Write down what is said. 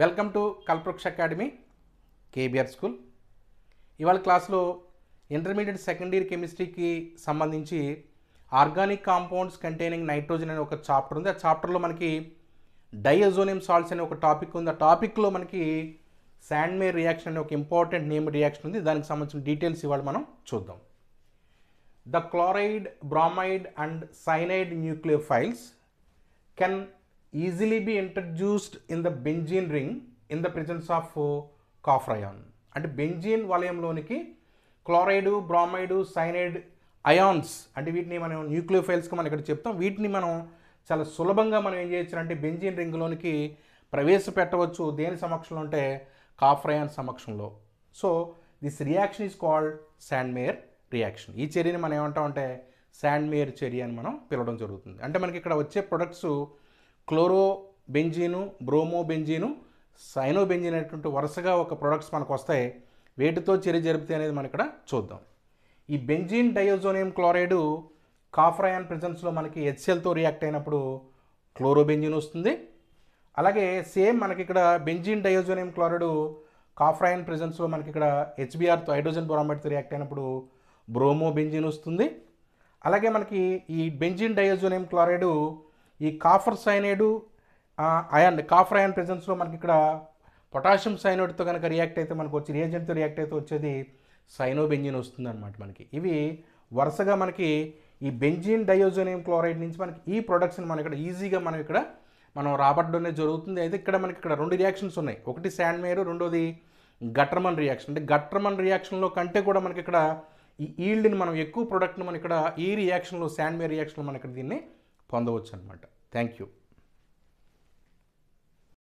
Welcome to Kalpavriksha academy KBR school. ఇవాళ క్లాస్లో intermediate second year కెమిస్ట్రీకి సంబంధించి ఆర్గానిక్ కాంపౌండ్స్ కంటైనింగ్ నైట్రోజన్ అనే ఒక చాప్టర్ ఉంది. ఆ చాప్టర్లో మనకి డైఅజోనియం సాల్ట్స్ అనే ఒక టాపిక్ ఉంది. ఆ టాపిక్లో మనకి శాండ్మేర్ రియాక్షన్ అనే ఒక ఇంపార్టెంట్ నేమ్ రియాక్షన్ ఉంది. దానికి సంబంధించిన డీటెయిల్స్ ఇవాళ మనం చూద్దాం. The chloride, bromide and cyanide nucleophiles can easily be introduced in the benzene ring in the presence of copper ion. అంటే బెంజీన్ వలయంలోనికి క్లోరైడ్, బ్రోమైడ్, సైనైడ్ అయాన్స్ అంటే వీటిని మనం న్యూక్లియోఫైల్స్గా మనం ఇక్కడ చెప్తాం. వీటిని మనం చాలా సులభంగా మనం ఏం చేయొచ్చు అంటే బెంజీన్ రింగ్లోనికి ప్రవేశపెట్టవచ్చు. దేని సమక్షంలో అంటే కాపర్ అయాన్ సమక్షంలో. So this reaction is called Sandmeyer reaction. ఈ చర్యని మనం ఏమంటామంటే శాండ్మేర్ చర్య అని మనం పిలవడం జరుగుతుంది. అంటే మనకి ఇక్కడ వచ్చే products chloro బెంజీను, bromo బెంజీను, cyano benzene అనేటువంటి వరుసగా ఒక ప్రొడక్ట్స్ మనకు వస్తాయి. వేటితో చర్య జరుపుతాయి అనేది మనం ఇక్కడ చూద్దాం. ఈ బెంజీన్ డైఅజోనియం క్లోరైడ్ కాపర్ అయాన్ ప్రెజెన్స్లో మనకి హెచ్సిఎల్తో రియాక్ట్ అయినప్పుడు క్లోరో బెంజీన్ వస్తుంది. అలాగే సేమ్ మనకి ఇక్కడ బెంజీన్ డైఅజోనియం క్లోరైడ్ కాపర్ అయాన్ ప్రెజెన్స్లో మనకి ఇక్కడ హెచ్బిఆర్తో హైడ్రోజన్ బ్రోమైడ్తో రియాక్ట్ అయినప్పుడు బ్రోమో బెంజీన్ వస్తుంది. అలాగే మనకి ఈ బెంజీన్ డైఅజోనియం క్లోరైడ్ ఈ కాపర్ సైనైడ్ కాపర్ అయాన్ ప్రెజెన్స్లో మనకి ఇక్కడ పొటాషియం సైనైడ్తో కనుక రియాక్ట్ అయితే మనకు వచ్చి రియేజెంట్తో రియాక్ట్ అయితే వచ్చేది సైనో బెంజీన్ వస్తుంది అనమాట. మనకి ఇవి వరుసగా మనకి ఈ బెంజీన్ డైఅజోనియం క్లోరైడ్ నుంచి మనకి ఈ ప్రొడక్ట్స్ని మనం ఇక్కడ ఈజీగా మనం రాబట్టడం జరుగుతుంది. అయితే ఇక్కడ మనకి ఇక్కడ రెండు రియాక్షన్స్ ఉన్నాయి. ఒకటి శాండ్మేర్, రెండోది గట్టర్మన్ రియాక్షన్. అంటే గట్టర్మన్ రియాక్షన్లో కంటే కూడా మనకి ఇక్కడ ఈ ఈల్డ్ని మనం ఎక్కువ ప్రొడక్ట్ని మనం ఇక్కడ ఈ రియాక్షన్లో శాండ్మేర్ రియాక్షన్లో మనం ఇక్కడ దీన్ని పొందవచ్చు అనమాట. Thank you.